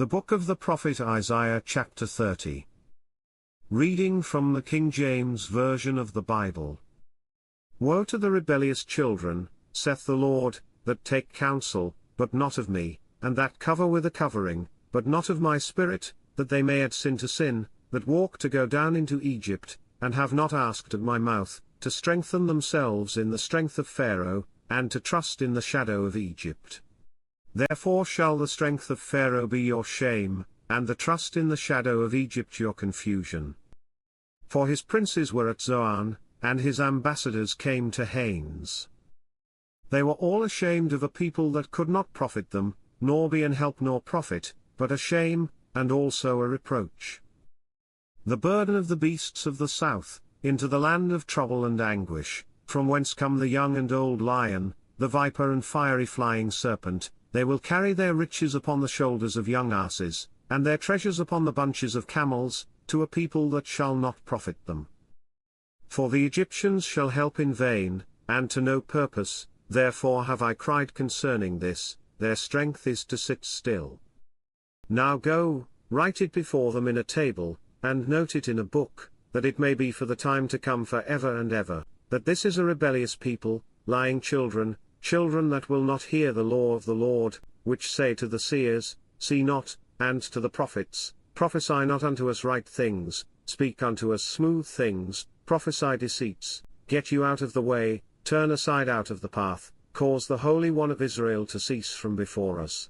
The book of the prophet Isaiah chapter 30. Reading from the King James Version of the Bible. Woe to the rebellious children, saith the Lord, that take counsel, but not of me, and that cover with a covering, but not of my spirit, that they may add sin to sin, that walk to go down into Egypt, and have not asked of my mouth, to strengthen themselves in the strength of Pharaoh, and to trust in the shadow of Egypt. Therefore shall the strength of Pharaoh be your shame, and the trust in the shadow of Egypt your confusion. For his princes were at Zoan, and his ambassadors came to Hanes. They were all ashamed of a people that could not profit them, nor be an help nor profit, but a shame, and also a reproach. The burden of the beasts of the south, into the land of trouble and anguish, from whence come the young and old lion, the viper and fiery flying serpent. They will carry their riches upon the shoulders of young asses, and their treasures upon the bunches of camels, to a people that shall not profit them. For the Egyptians shall help in vain, and to no purpose, therefore have I cried concerning this, their strength is to sit still. Now go, write it before them in a table, and note it in a book, that it may be for the time to come for ever and ever, that this is a rebellious people, lying children, children that will not hear the law of the Lord, which say to the seers, See not, and to the prophets, Prophesy not unto us right things, speak unto us smooth things, prophesy deceits, get you out of the way, turn aside out of the path, cause the Holy One of Israel to cease from before us.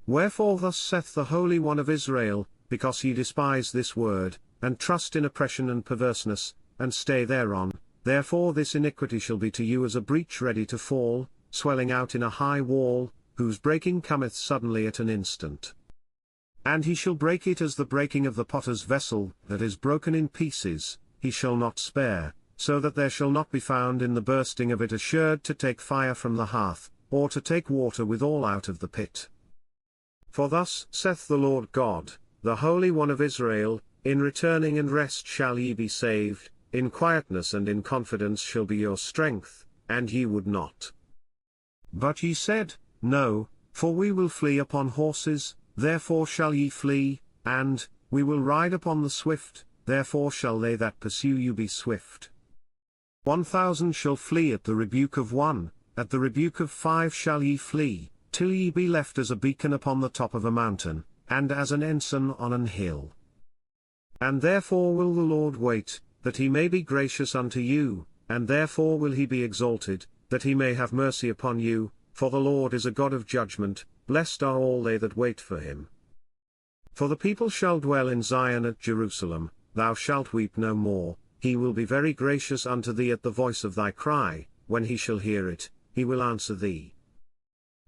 Wherefore thus saith the Holy One of Israel, because ye despise this word, and trust in oppression and perverseness, and stay thereon, therefore this iniquity shall be to you as a breach ready to fall, swelling out in a high wall, whose breaking cometh suddenly at an instant. And he shall break it as the breaking of the potter's vessel, that is broken in pieces, he shall not spare, so that there shall not be found in the bursting of it a sherd to take fire from the hearth, or to take water withal out of the pit. For thus saith the Lord God, the Holy One of Israel, in returning and rest shall ye be saved, in quietness and in confidence shall be your strength, and ye would not. But ye said, No, for we will flee upon horses, therefore shall ye flee, and, we will ride upon the swift, therefore shall they that pursue you be swift. 1,000 shall flee at the rebuke of one, at the rebuke of 5 shall ye flee, till ye be left as a beacon upon the top of a mountain, and as an ensign on an hill. And therefore will the Lord wait, that he may be gracious unto you, and therefore will he be exalted, that he may have mercy upon you, for the Lord is a God of judgment, blessed are all they that wait for him. For the people shall dwell in Zion at Jerusalem, thou shalt weep no more, he will be very gracious unto thee at the voice of thy cry, when he shall hear it, he will answer thee.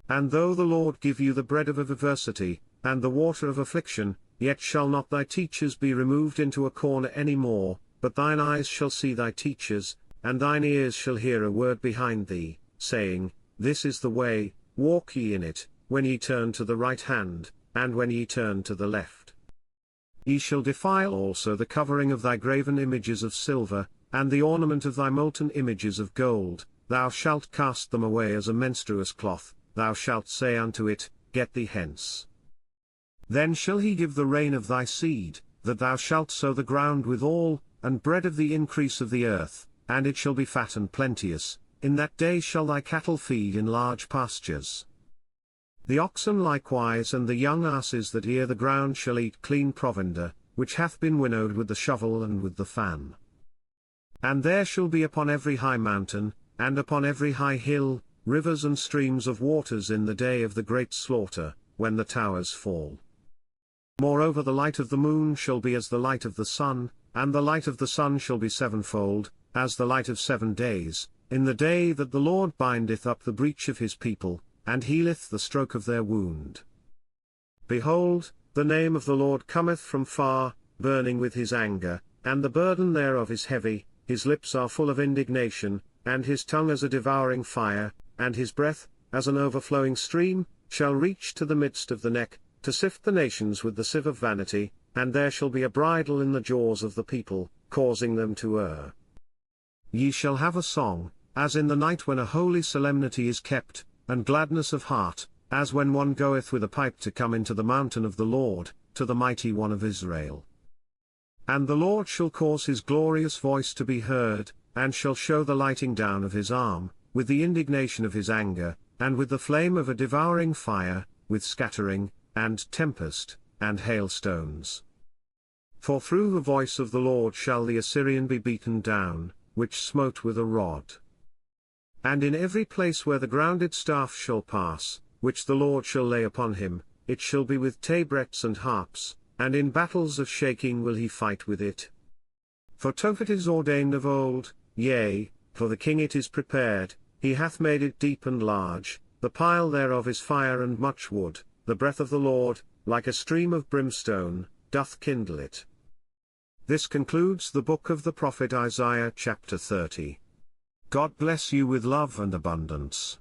And though the Lord give you the bread of adversity, and the water of affliction, yet shall not thy teachers be removed into a corner any more, but thine eyes shall see thy teachers, and thine ears shall hear a word behind thee, saying, This is the way, walk ye in it, when ye turn to the right hand, and when ye turn to the left. Ye shall defile also the covering of thy graven images of silver, and the ornament of thy molten images of gold, thou shalt cast them away as a menstruous cloth, thou shalt say unto it, Get thee hence. Then shall he give the rain of thy seed, that thou shalt sow the ground withal, and bread of the increase of the earth, and it shall be fat and plenteous, in that day shall thy cattle feed in large pastures. The oxen likewise and the young asses that ear the ground shall eat clean provender, which hath been winnowed with the shovel and with the fan. And there shall be upon every high mountain, and upon every high hill, rivers and streams of waters in the day of the great slaughter, when the towers fall. Moreover the light of the moon shall be as the light of the sun, and the light of the sun shall be sevenfold, as the light of 7 days, in the day that the Lord bindeth up the breach of his people, and healeth the stroke of their wound. Behold, the name of the Lord cometh from far, burning with his anger, and the burden thereof is heavy, his lips are full of indignation, and his tongue as a devouring fire, and his breath, as an overflowing stream, shall reach to the midst of the neck, to sift the nations with the sieve of vanity, and there shall be a bridle in the jaws of the people, causing them to err. Ye shall have a song, as in the night when a holy solemnity is kept, and gladness of heart, as when one goeth with a pipe to come into the mountain of the Lord, to the mighty one of Israel. And the Lord shall cause his glorious voice to be heard, and shall show the lighting down of his arm, with the indignation of his anger, and with the flame of a devouring fire, with scattering, and tempest, and hailstones. For through the voice of the Lord shall the Assyrian be beaten down, which smote with a rod. And in every place where the grounded staff shall pass, which the Lord shall lay upon him, it shall be with tabrets and harps, and in battles of shaking will he fight with it. For Tophet is ordained of old, yea, for the king it is prepared, he hath made it deep and large, the pile thereof is fire and much wood, the breath of the Lord, like a stream of brimstone, doth kindle it. This concludes the book of the prophet Isaiah chapter 30. God bless you with love and abundance.